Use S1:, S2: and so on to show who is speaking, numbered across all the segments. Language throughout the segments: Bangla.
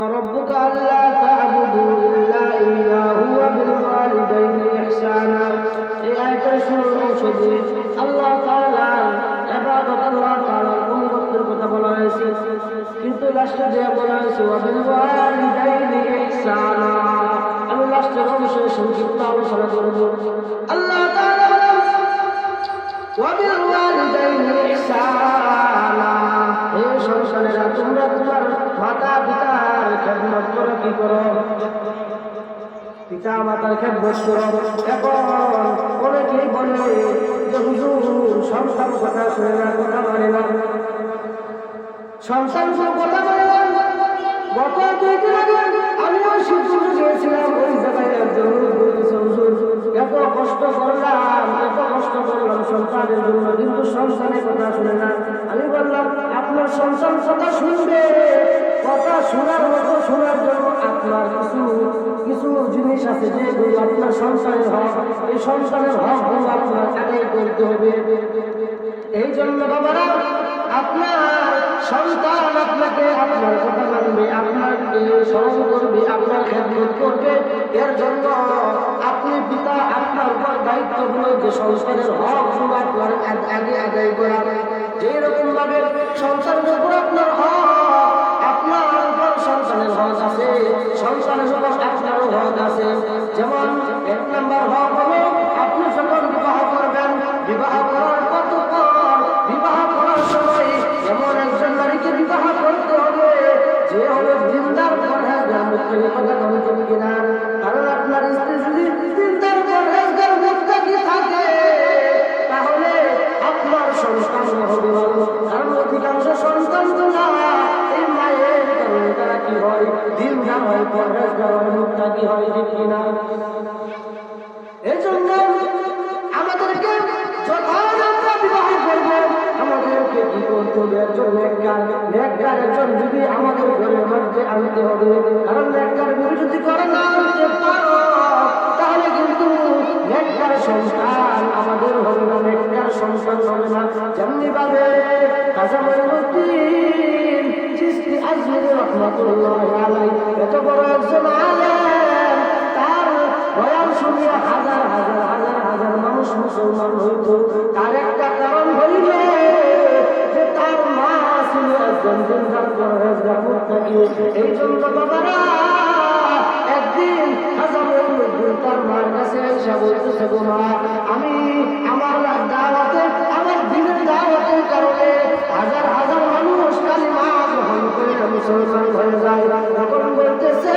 S1: ربك ألا تعبدوا إلا إياه وبالوالدين إحسانا এই আয়াতের শুরুর অংশ দিয়ে আল্লাহ তাআলা ইবাদত আল্লাহ তাআলার অনুগত্যের কথা বলা হয়েছে, কিন্তু লাস্টে যে বলা হয়েছে ওয়াবিলওয়ালিদাইনি ইহসানা, আমি লাস্টের অংশে সংক্ষিপ্ত আলোচনা করব। আল্লাহ তাআলা বলেন ওয়াবিলওয়ালিদাইনি ইহসানা, হে সংসারেরা তোমরা তোমার মাতা পিতার খেদমত করো। কি করো? পিতা মাতার খেদমত করো। এখন অনেকেই বলে যে হুজুর সন্তান কথা শুনে না, কথা মানে না, সন্তান কোনো কথা মানে না। গত 2 দিন আগে আমিও শিবপুরে গিয়েছিলাম, ওই জায়গায় একজন বলতেছে হুজুর এত কষ্ট করলাম সন্তানের জন্য, কিন্তু সন্তানের কথা শুনে না। আমি বললাম আপনার সন্তান কথা শুনবে, কথা শোনার মতো শোনার জন্য আপনার কিছু জিনিস আছে যেগুলো আপনার সন্তানের হক, এই সন্তানের হক গুলো আপনার আদায় করতে হবে। এই জন্য বাবারা আপনার সন্তান আপনাকে আপনার কথা মানবে, আপনাকে স্মরণ করবে, আপনার খেদমত করবে। এর জন্য আপনি পিতা আপনার উপর দায়িত্বগুলো যে সন্তানের হক গুলো আপনার আগে আদায় করা, যেরকম ভাবে সন্তানের উপর আপনার হক, আপনার উপর সন্তানের হক আছে, সন্তানের উপর আপনারও হক আছে। যেমন 1 নম্বর হক হলো আপনি যখন বিবাহ করবেন, বিবাহ করার বিবাহ করার সময় এমন একজন নারীকে বিবাহ করতে হবে যে হলো দিনদার পরহেজগার মুত্তাকি, কথা বলতে কিনা? কারণ আপনার স্ত্রী যদি দিনদার পরহেজগার মুত্তাকি থাকে তাহলে আপনার সন্তান হবে ভালো। কারণ অধিকাংশ সন্তানগুলো এই মায়ের কারণে তারা কি হয়, দিনদার হয়, পরহেজগার হয়, মুত্তাকি হয়, ঠিক কিনা? এই জন্য আমাদেরকে যখন আমরা বিবাহ করব আমাদেরকে কি করতে হবে? একজন নেককার একজন যদি আমাদের ঘরের মধ্যে আনতে হবে। কারণ নেককার যদি করে না আনতে পারো তাহলে কিন্তু নেককার সন্তান আমাদের হবে না, নেককার সন্তান হবে না। যেমনি ভাবে খাজা মঈনুদ্দিন চিশতি আজমিরি রাহমাতুল্লাহি আলাইহি এত বড় একজন আলেম, তার বয়ান শুনিয়ে হাজার মানুষ মুসলমান হইত। তার একটা কারণ হইলে যে তার মা ছিল একজন দিনদার পরহেজগার মুত্তাকি। এই জন্য বাবারা একদিন খাজা মঈনুদ্দিন তার মার কাছে এসে বলতেছে, গো মা, আমি আমার দাওয়াতে, আমার দিনের দাওয়াতের কারণে হাজার মানুষ কালিমা গ্রহণ করে মুসলমান হয়ে যায়। তখন বলতেছে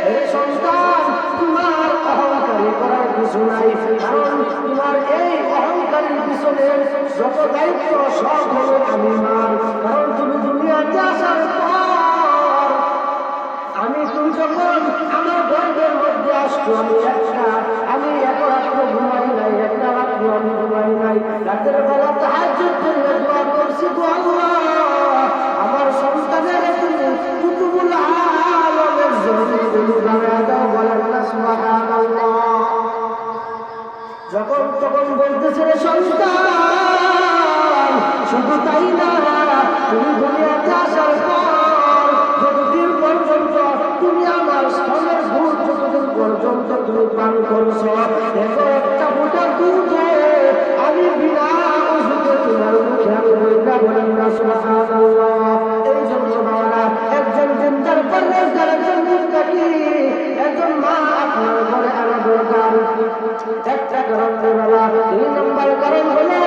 S1: হে সন্তান, তোমার অহংকারী করার কিছু নাই, কারণ তোমার এই অহংকারীর পিছনে যত দায়িত্ব সব হলো আমি মার। কারণ তুমি দুনিয়াতে আসার পর তুমি যখন আমার গর্ভের মধ্যে আসছো আমি এত রাত্র ঘুমাই নাই, একটা রাত্র আমি ঘুমাই নাই। রাতের বেলা তাহাজ্জুদ করে দোয়া করছি, গো আল্লাহ আমার সন্তানের তুমি কুতুবুল আলমের জন্য বানায় দাও, বলেন না সুবহানাল্লাহ। যখন তখন বলতেছে রে সন্তান, শুধু তাই না, তুমি দুনিয়াতে আসার পর যতদিন পর্যন্ত তুমি আমার স্তনের দুধ যতদিন পর্যন্ত তুমি পান করছো, একটা ফোঁটা দুধ আমি বিনা ওষুধে তোমার মুখে আমি বইটা, বলেন না সুবহানাল্লাহ। এই জন্য বাবা একজন দিনদার পরহেজগার, একজন মুত্তাকি, একজন মা আপনার ঘরে আনা দরকার। একটা কারণ বাবা। 2 নম্বর কারণ হলো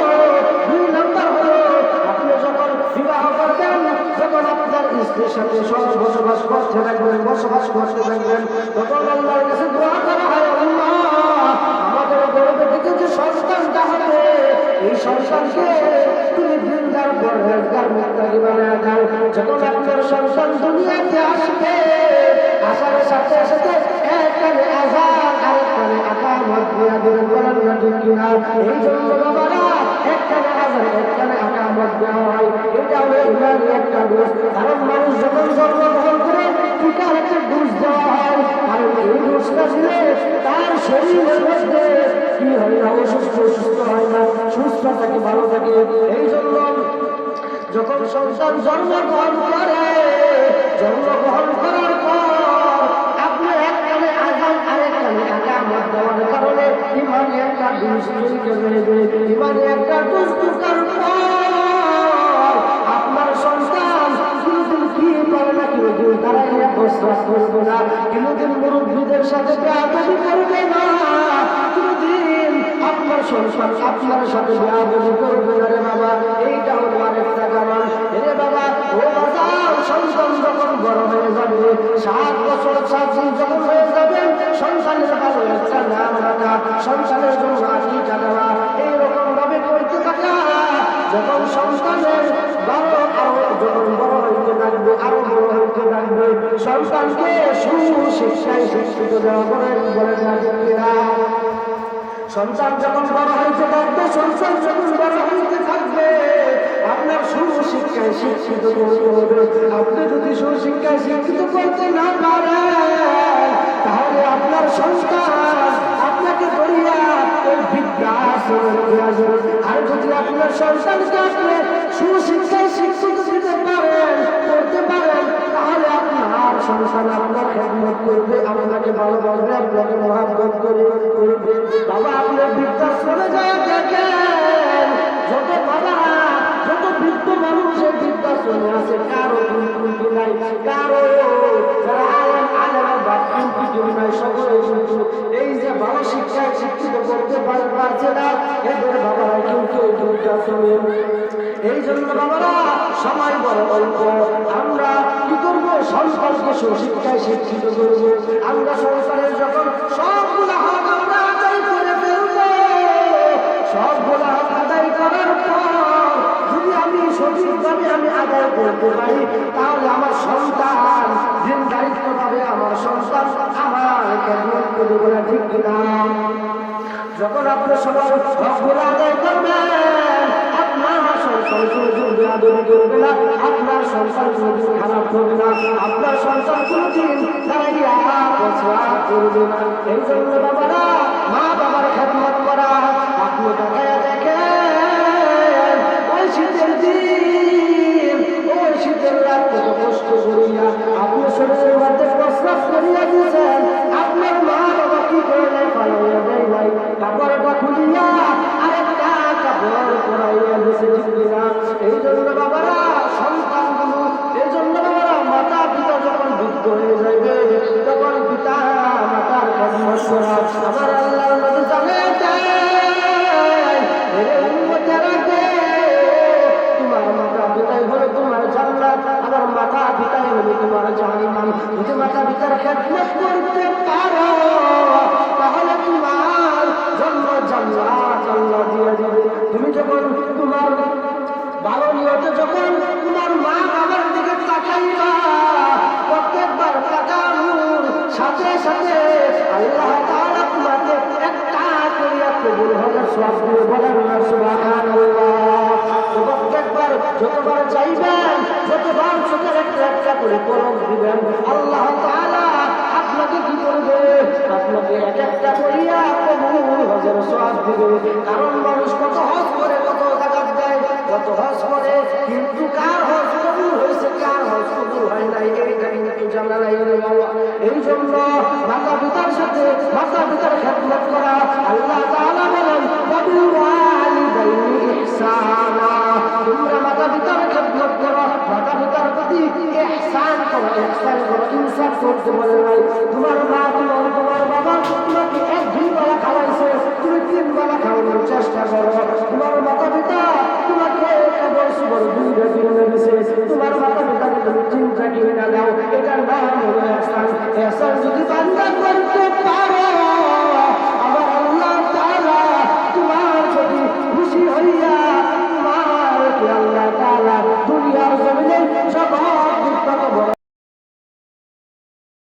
S1: আপনি যখন বিবাহ করবেন, যখন আপনার স্ত্রীর সাথে বসবাস করতে থাকবেন, তখন আল্লাহর কাছে দোয়া করা হয়, আল্লাহ আমাদের গর্ভে থেকে যে সন্তানটা হবে এই সন্তানকে তুমি দিনদার পরহেজগার মুত্তাকি বানায় দাও। যখন আপনার সন্তান দুনিয়াতে আসবে, আসার সাথে সাথে এক কানে আযান আর এক কানে ইকামত দিয়া দিবেন, বলেন না ঠিক কিনা? এই জন্য বাবারা এক কানে আযান এক কানে ইকামত দেওয়া হয়, এটা হলো ইমানের একটা দোষ। কারণ মানুষ যখন জন্মগ্রহণ করে পিতার একটা দোষ দেওয়া হয়, কারণ এই দোষটা দিলে তার শরীরের মধ্যে কি হয় না, অসুস্থ হয় না, সুস্থ থাকে, ভালো থাকে। এই জন্য যখন সন্তান জন্মগ্রহণ করে জন্মগ্রহণ করার পর আপনি এক কানে আযান আরেক কানে ইকামত দেওয়ার কারণে ইমানে একটা ইমানে একটা দুষ্টুকার আপনার সন্তান কোনোদিন কি পারে না, কোনোদিন দাঁড়াইয়া প্রশ্বাস করবে না, কোনোদিন মুরব্বীদের সাথে বেয়াদবি করবে না, কোনোদিন আপনার সন্তান আপনার সাথে বেয়াদবি করবে না রে বাবা। এইটা হলো আরেকটা কারণ। রে বাবা, ও বাজার সন্তান যখন বড় হয়ে যাবে, 7 বছর 7 দিন যখন হয়ে যাবে, সন্তানের ভালো একটা নাম রাখা, সন্তানের জন্য আকিকা দেওয়া, এইরকম ভাবে করতে থাকা। যখন সন্তানের যখন বড় হইতে থাকবে, আরো বড় হইতে থাকবে, সন্তানকে সুশিক্ষায় শিক্ষিত দেওয়া বলেন না কিনা? সন্তান যখন বড় হইতে থাকবে, সন্তান যখন বড় হইতে থাকবে, আপনার সুশিক্ষায় শিক্ষিত করতে হবে। আপনি যদি সুশিক্ষায় শিক্ষিত করতে না পারেন, তাহলে আপনার সন্তান আপনাকে ধরিয়া ওই বৃদ্ধাশ্রমে নিয়ে আসবে। আর যদি আপনার সন্তানকে আপনি সুশিক্ষায় শিক্ষিত দিতে পারেন, করতে পারেন, তাহলে আপনার সন্তান আপনার খেদমত করবে, আপনাকে ভালোবাসবে, আপনাকে মহাব্বত করবে। বাবা, আপনি বৃদ্ধাশ্রমে যায় দেখেন, যত বাবারা, যত বৃদ্ধ মানুষ এই বৃদ্ধাশ্রমে আছে, কারো কিন্তু নাই, কারো যারা আলেমের বাপ কিন্তু নাই, সকলে কিন্তু এই যে ভালো শিক্ষায় শিক্ষিত করতে পারছে না, এদের বাবারা কিন্তু এই বৃদ্ধাশ্রমে। এই জন্য বাবারা, সময় বড় অল্প, আমরা কি করবো? সন্তানকে সুশিক্ষায় শিক্ষিত করবো। আমরা সংসারের যখন সবগুলো হক আমরা আদায় করে ফেলবো, সবগুলো হক আদায় করার পর যদি আমি সঠিকভাবে আমি আদায় করতে পারি, তাহলে আমার সন্তান দিন দায়িত্ব পাবে, আমার সন্তান আমার খেদমত করবে বলে, ঠিক কিনা? যখন আপনি সবার হকগুলো আদায় করবেন, আপনার সন্তান কোনোদিন বেয়াদবি করবে না, আপনার সন্তান কোনোদিন খারাপ করবে না, আপনার সন্তান কোনোদিন দাঁড়াইয়া প্রস্রাব করবে না। এই জন্য বাবারা, মা বাবার খেদমত করা। আপনি তাকাইয়া দেখেন, ওই শীতের দিন, ওই শীতের রাত কত কষ্ট করিয়া আপনি শরীরের মধ্যে প্রস্রাব করিয়া দিয়েছেন, আপনার মা বাবা কি করে নাই, পালাইয়া দেয় নাই, কাপড়টা খুলিয়া আরেকটা কাপড় পরাইয়া দিয়েছে, ঠিক কিনা? এই জন্য বাবারা, সন্তানগুলো, এই জন্য বাবারা, মাতা পিতা যখন বৃদ্ধ হয়ে যাবে, তখন পিতা মাতার খেদমত করা। আমার আল্লাহর নবী জানেন, তোমার মাতা পিতাই হলো তোমার জান্নাত, আমার মাতা পিতাই হলো তোমার জাহান্নাম। যদি মাতা পিতার খেদমত করতে পারো, তাহলে তোমার জন্য জান্নাত আল্লাহ দিয়ে দিবে। তুমি যখন তোমার ভালো নিয়তে যখন তোমার মা বাবার দিকে তাকাইবা, প্রত্যেকবার তাকানোর সাথে সাথে আল্লাহ তাআলা তোমাকে একটা করিয়া কবুল হওয়ার সওয়াব দিয়ে বলেন না সুবহানাল্লাহ। প্রত্যেকবার যতবার চাইবেন, যতবার চোখের একটা করে পলক দিবেন, আল্লাহ তাআলা আপনাকে কি করবে? আপনাকে এক একটা করিয়া কবুল হজের সওয়াব দিবে। কারণ মানুষ কত হজ করে, কত জাকাত দেয়, কত হজ করে, কিন্তু কার হজ কবুল হয়েছে, কার হজ কবুল হয় নাই, এইটা কিন্তু জানা নাই রে বাবা। এই জন্য মাতা পিতার সাথে মাতা পিতার খেদমত করা। আল্লাহ তাআলা বলেন, ওয়াবিল ওয়ালিদাইনি ইহসানা, তোমরা মাতা পিতার খেদমত করো, মাতা পিতার প্রতি ইহসান করো, ইহসান করো, ইনসাফ করতে বলে নাই। তোমার মা, তোমার বাবা তোমাকে 1-2 বেলা খাওয়াইছে, তুমি 3 বেলা খাওয়ানোর চেষ্টা করো। তোমার মাতা পিতা তোমাকে খাবার সুবর 2টা কিনে দিয়েছে, তোমার মাতা পিতাকে তুমি 3টা কিনে দাও, এটার নাম হলো ইহসান। ইহসান